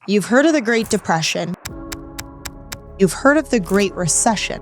You've heard of the Great Depression. You've heard of the Great Recession.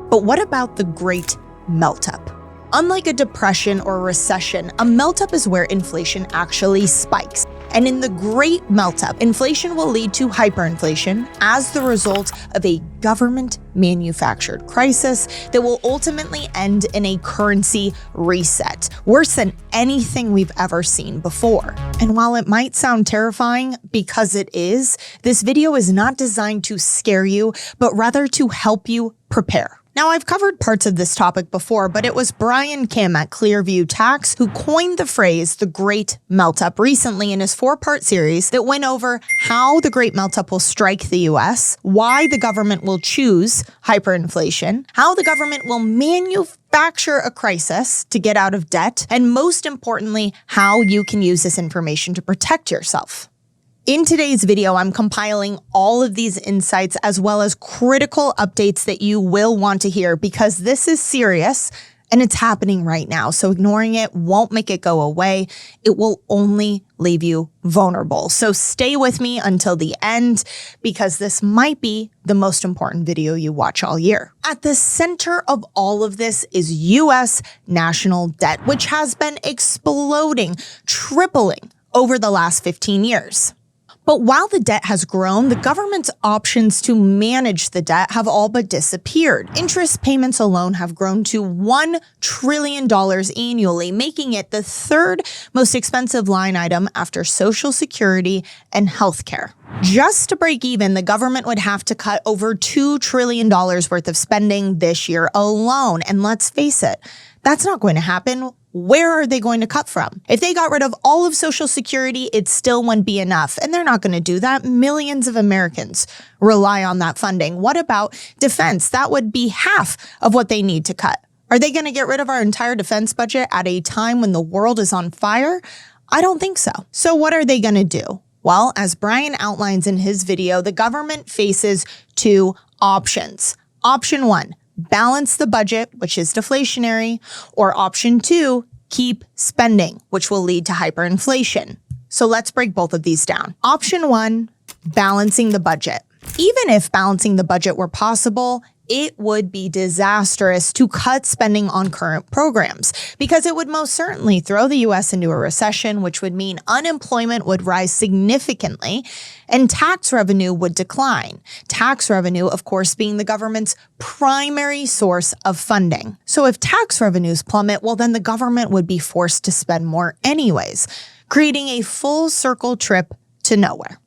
But what about the Great Melt-Up? Unlike a depression or recession, a melt-up is where inflation actually spikes. And in the Great Melt-Up, inflation will lead to hyperinflation as the result of a government-manufactured crisis that will ultimately end in a currency reset, worse than anything we've ever seen before. And while it might sound terrifying, because it is, this video is not designed to scare you, but rather to help you prepare. Now, I've covered parts of this topic before, but it was Brian Kim at Clearview Tax who coined the phrase the Great Melt-Up recently in his 4-part series that went over how the Great Melt-Up will strike the US, why the government will choose hyperinflation, how the government will manufacture a crisis to get out of debt, and most importantly, how you can use this information to protect yourself. In today's video, I'm compiling all of these insights as well as critical updates that you will want to hear because this is serious and it's happening right now. So ignoring it won't make it go away. It will only leave you vulnerable. So stay with me until the end because this might be the most important video you watch all year. At the center of all of this is US national debt, which has been exploding, tripling over the last 15 years. But while the debt has grown, the government's options to manage the debt have all but disappeared. Interest payments alone have grown to $1 trillion annually, making it the 3rd most expensive line item after Social Security and healthcare. Just to break even, the government would have to cut over $2 trillion worth of spending this year alone. And let's face it, that's not going to happen. Where are they going to cut from? If they got rid of all of Social Security, it still wouldn't be enough. And they're not going to do that. Millions of Americans rely on that funding. What about defense? That would be half of what they need to cut. Are they going to get rid of our entire defense budget at a time when the world is on fire? I don't think so. So what are they going to do? Well, as Brian outlines in his video, the government faces 2 options. Option 1. Balance the budget, which is deflationary, or option 2, keep spending, which will lead to hyperinflation. So let's break both of these down. Option 1, balancing the budget. Even if balancing the budget were possible, it would be disastrous to cut spending on current programs because it would most certainly throw the US into a recession, which would mean unemployment would rise significantly and tax revenue would decline. Tax revenue, of course, being the government's primary source of funding. So if tax revenues plummet, well, then the government would be forced to spend more anyways, creating a full circle trip to nowhere.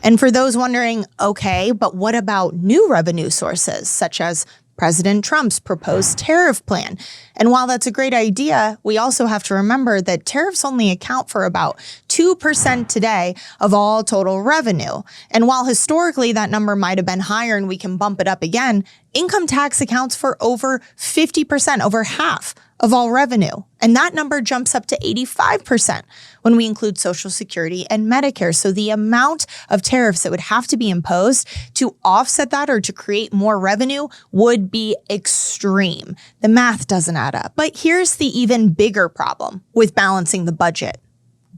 And for those wondering, okay, but what about new revenue sources, such as President Trump's proposed tariff plan? And while that's a great idea, we also have to remember that tariffs only account for about 2% today of all total revenue. And while historically that number might have been higher and we can bump it up again, income tax accounts for over 50%, over half of all revenue. And that number jumps up to 85% when we include Social Security and Medicare. So the amount of tariffs that would have to be imposed to offset that or to create more revenue would be extreme. The math doesn't add up. But here's the even bigger problem with balancing the budget: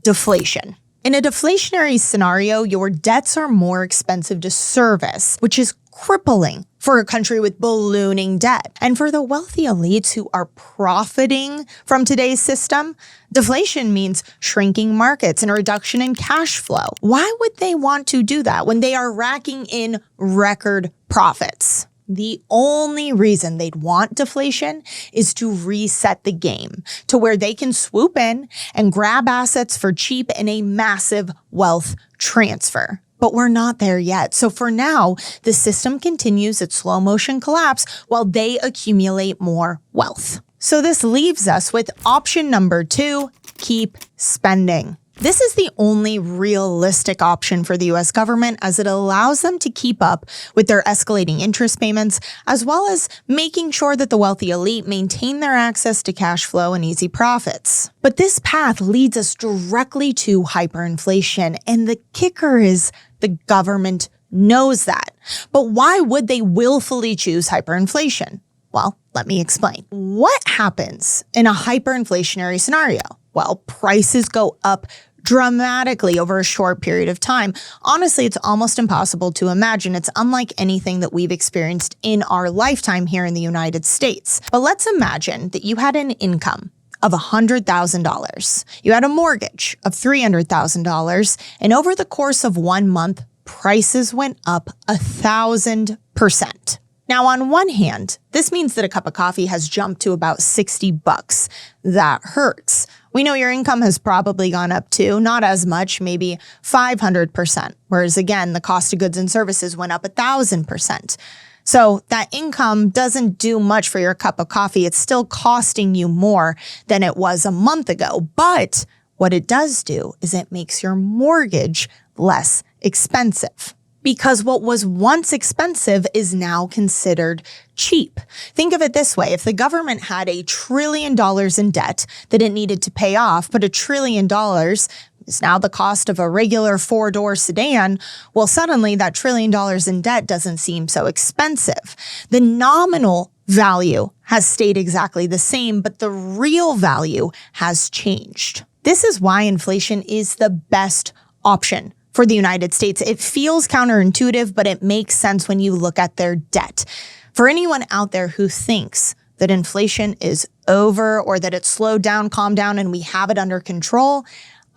deflation. In a deflationary scenario, your debts are more expensive to service, which is crippling for a country with ballooning debt. And for the wealthy elites who are profiting from today's system, deflation means shrinking markets and a reduction in cash flow. Why would they want to do that when they are racking in record profits? The only reason they'd want deflation is to reset the game to where they can swoop in and grab assets for cheap in a massive wealth transfer. But we're not there yet. So for now, the system continues its slow motion collapse while they accumulate more wealth. So this leaves us with option number 2, keep spending. This is the only realistic option for the US government as it allows them to keep up with their escalating interest payments, as well as making sure that the wealthy elite maintain their access to cash flow and easy profits. But this path leads us directly to hyperinflation, and the kicker is the government knows that. But why would they willfully choose hyperinflation? Well, let me explain. What happens in a hyperinflationary scenario? Well, prices go up dramatically over a short period of time. Honestly, it's almost impossible to imagine. It's unlike anything that we've experienced in our lifetime here in the United States. But let's imagine that you had an income of $100,000. You had a mortgage of $300,000, and over the course of 1 month, prices went up 1,000%. Now, on one hand, this means that a cup of coffee has jumped to about $60. That hurts. We know your income has probably gone up too, not as much, maybe 500%, whereas again, the cost of goods and services went up 1,000%. So that income doesn't do much for your cup of coffee. It's still costing you more than it was a month ago. But what it does do is it makes your mortgage less expensive. Because what was once expensive is now considered cheap. Think of it this way. If the government had $1 trillion in debt that it needed to pay off, but $1 trillion is now the cost of a regular 4-door sedan, well, suddenly that $1 trillion in debt doesn't seem so expensive. The nominal value has stayed exactly the same, but the real value has changed. This is why inflation is the best option for the United States. It feels counterintuitive, but it makes sense when you look at their debt. For anyone out there who thinks that inflation is over or that it's slowed down, calmed down, and we have it under control,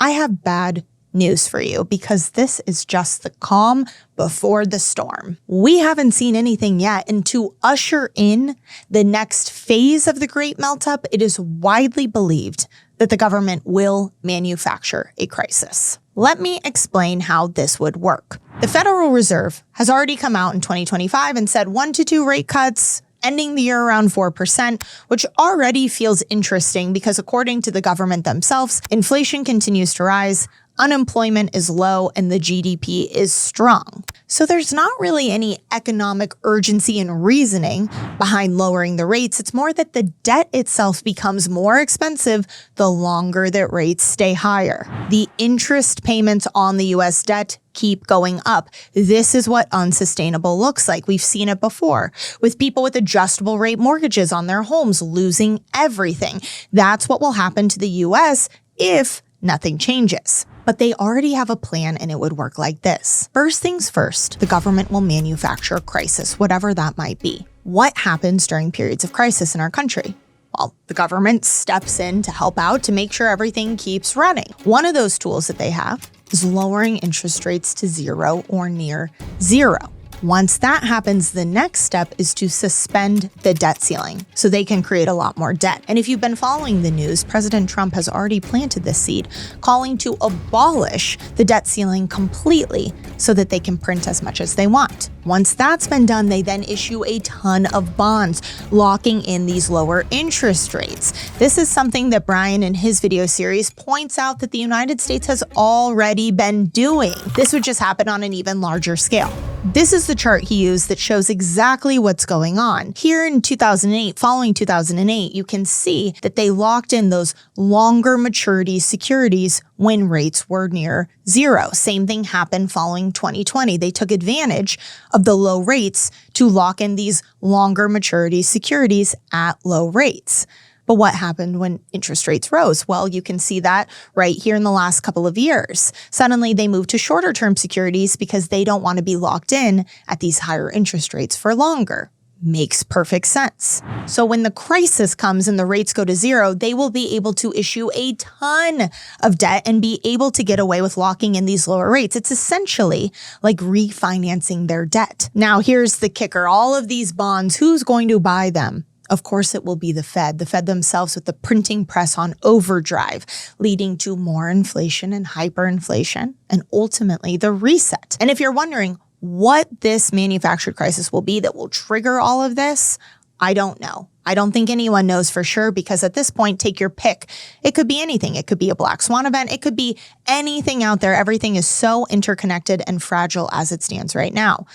I have bad news for you, because this is just the calm before the storm. We haven't seen anything yet, and to usher in the next phase of the Great Melt-Up, it is widely believed that the government will manufacture a crisis. Let me explain how this would work. The Federal Reserve has already come out in 2025 and said 1 to 2 rate cuts, ending the year around 4%, which already feels interesting because according to the government themselves, inflation continues to rise, unemployment is low, and the GDP is strong. So there's not really any economic urgency and reasoning behind lowering the rates. It's more that the debt itself becomes more expensive the longer that rates stay higher. The interest payments on the US debt keep going up. This is what unsustainable looks like. We've seen it before with people with adjustable rate mortgages on their homes losing everything. That's what will happen to the US if nothing changes. But they already have a plan, and it would work like this. First things first, the government will manufacture a crisis, whatever that might be. What happens during periods of crisis in our country? Well, the government steps in to help out to make sure everything keeps running. One of those tools that they have is lowering interest rates to 0 or near 0. Once that happens, the next step is to suspend the debt ceiling so they can create a lot more debt. And if you've been following the news, President Trump has already planted this seed, calling to abolish the debt ceiling completely so that they can print as much as they want. Once that's been done, they then issue a ton of bonds, locking in these lower interest rates. This is something that Brian in his video series points out that the United States has already been doing. This would just happen on an even larger scale. This is the chart he used that shows exactly what's going on. Here in 2008, following 2008, you can see that they locked in those longer maturity securities when rates were near 0. Same thing happened following 2020. They took advantage of the low rates to lock in these longer maturity securities at low rates. But what happened when interest rates rose? Well, you can see that right here in the last couple of years. Suddenly they moved to shorter term securities because they don't want to be locked in at these higher interest rates for longer. Makes perfect sense. So when the crisis comes and the rates go to 0, they will be able to issue a ton of debt and be able to get away with locking in these lower rates. It's essentially like refinancing their debt. Now, here's the kicker. All of these bonds, who's going to buy them? Of course, it will be the Fed themselves with the printing press on overdrive, leading to more inflation and hyperinflation, and ultimately the reset. And if you're wondering what this manufactured crisis will be that will trigger all of this, I don't know. I don't think anyone knows for sure, because at this point, take your pick. It could be anything. It could be a black swan event. It could be anything out there. Everything is so interconnected and fragile as it stands right now.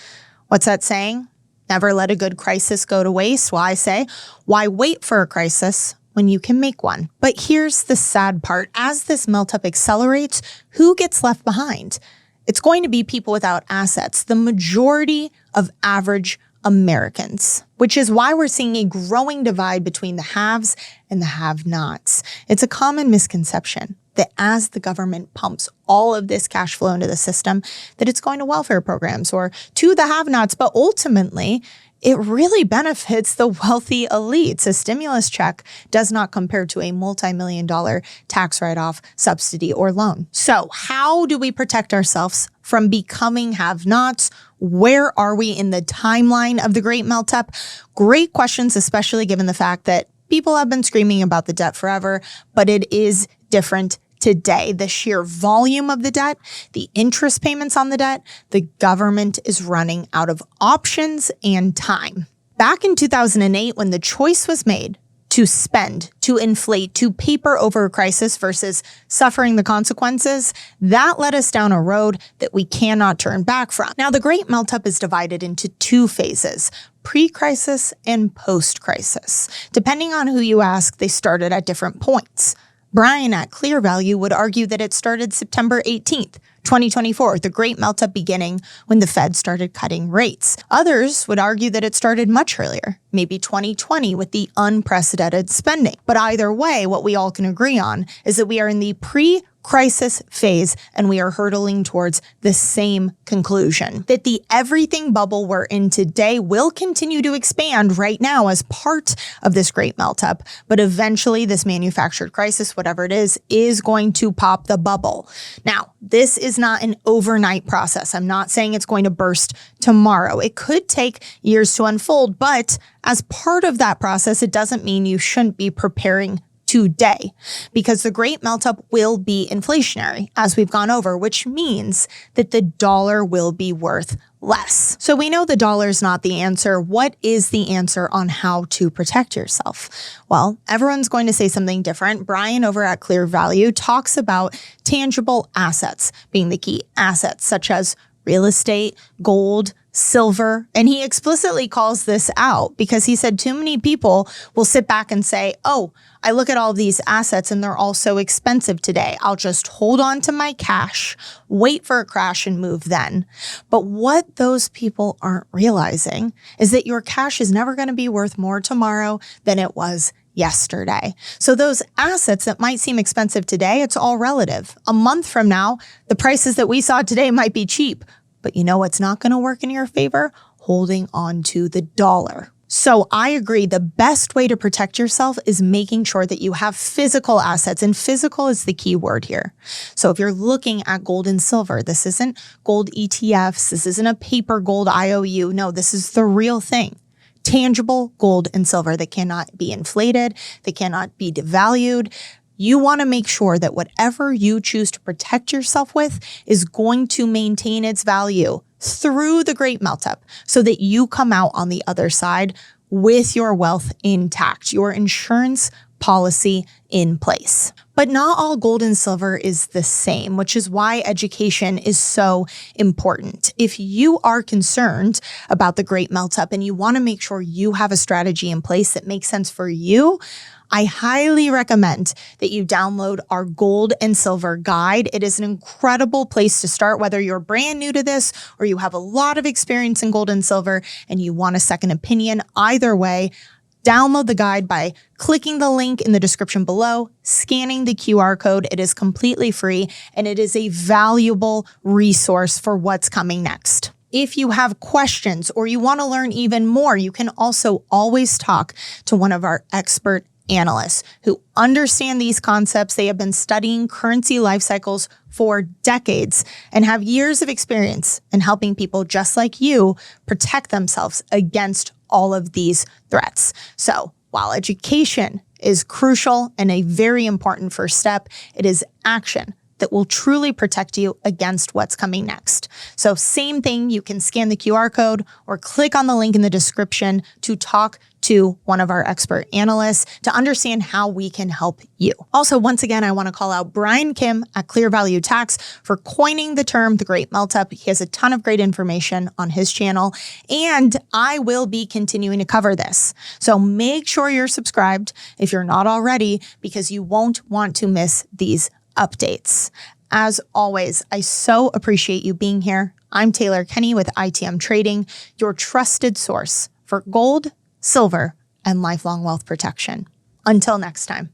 What's that saying? Never let a good crisis go to waste. Well, I say, why wait for a crisis when you can make one? But here's the sad part. As this melt-up accelerates, who gets left behind? It's going to be people without assets, the majority of average Americans, which is why we're seeing a growing divide between the haves and the have-nots. It's a common misconception. that as the government pumps all of this cash flow into the system, that it's going to welfare programs or to the have-nots, but ultimately, it really benefits the wealthy elites. A stimulus check does not compare to a multi-million-dollar tax write-off, subsidy, or loan. So how do we protect ourselves from becoming have-nots? Where are we in the timeline of the Great Melt-Up? Great questions, especially given the fact that people have been screaming about the debt forever, but it is different today. The sheer volume of the debt, the interest payments on the debt, the government is running out of options and time. Back in 2008, when the choice was made to spend, to inflate, to paper over a crisis versus suffering the consequences, that led us down a road that we cannot turn back from. Now, the Great Melt-Up is divided into two phases: pre-crisis and post-crisis. Depending on who you ask, they started at different points. Brian at Clear Value would argue that it started September 18th, 2024, the Great Melt-Up beginning when the Fed started cutting rates. Others would argue that it started much earlier, maybe 2020 with the unprecedented spending. But either way, what we all can agree on is that we are in the pre-crisis phase and we are hurtling towards the same conclusion, that the everything bubble we're in today will continue to expand right now as part of this Great Melt-Up, but eventually this manufactured crisis, whatever it is going to pop the bubble. Now, this is not an overnight process. I'm not saying it's going to burst tomorrow. It could take years to unfold, but as part of that process, it doesn't mean you shouldn't be preparing today, because the Great Melt-Up will be inflationary, as we've gone over, which means that the dollar will be worth less. So we know the dollar is not the answer. What is the answer on how to protect yourself? Well, everyone's going to say something different. Brian over at Clear Value talks about tangible assets being the key assets, such as real estate, gold, silver. And he explicitly calls this out because he said too many people will sit back and say, oh, I look at all of these assets and they're all so expensive today. I'll just hold on to my cash, wait for a crash and move then. But what those people aren't realizing is that your cash is never going to be worth more tomorrow than it was yesterday. So those assets that might seem expensive today, it's all relative. A month from now, the prices that we saw today might be cheap, but you know what's not going to work in your favor? Holding on to the dollar. So I agree, the best way to protect yourself is making sure that you have physical assets, and physical is the key word here. So if you're looking at gold and silver, this isn't gold ETFs, this isn't a paper gold IOU. No, this is the real thing. Tangible gold and silver that cannot be inflated, that cannot be devalued. You want to make sure that whatever you choose to protect yourself with is going to maintain its value through the Great Melt-Up so that you come out on the other side with your wealth intact, your insurance policy in place. But not all gold and silver is the same, which is why education is so important. If you are concerned about the Great Melt-Up and you want to make sure you have a strategy in place that makes sense for you, I highly recommend that you download our gold and silver guide. It is an incredible place to start, whether you're brand new to this or you have a lot of experience in gold and silver and you want a second opinion. Either way, download the guide by clicking the link in the description below, scanning the QR code. It is completely free and it is a valuable resource for what's coming next. If you have questions or you want to learn even more, you can also always talk to one of our expert analysts who understand these concepts. They have been studying currency life cycles for decades and have years of experience in helping people just like you protect themselves against all of these threats. So while education is crucial and a very important first step, it is action that will truly protect you against what's coming next. So same thing, you can scan the QR code or click on the link in the description to talk to one of our expert analysts to understand how we can help you. Also, once again, I want to call out Brian Kim at Clear Value Tax for coining the term the Great Melt-Up. He has a ton of great information on his channel, and I will be continuing to cover this. So make sure you're subscribed if you're not already, because you won't want to miss these updates. As always, I so appreciate you being here. I'm Taylor Kenny with ITM Trading, your trusted source for gold, silver, and lifelong wealth protection. Until next time.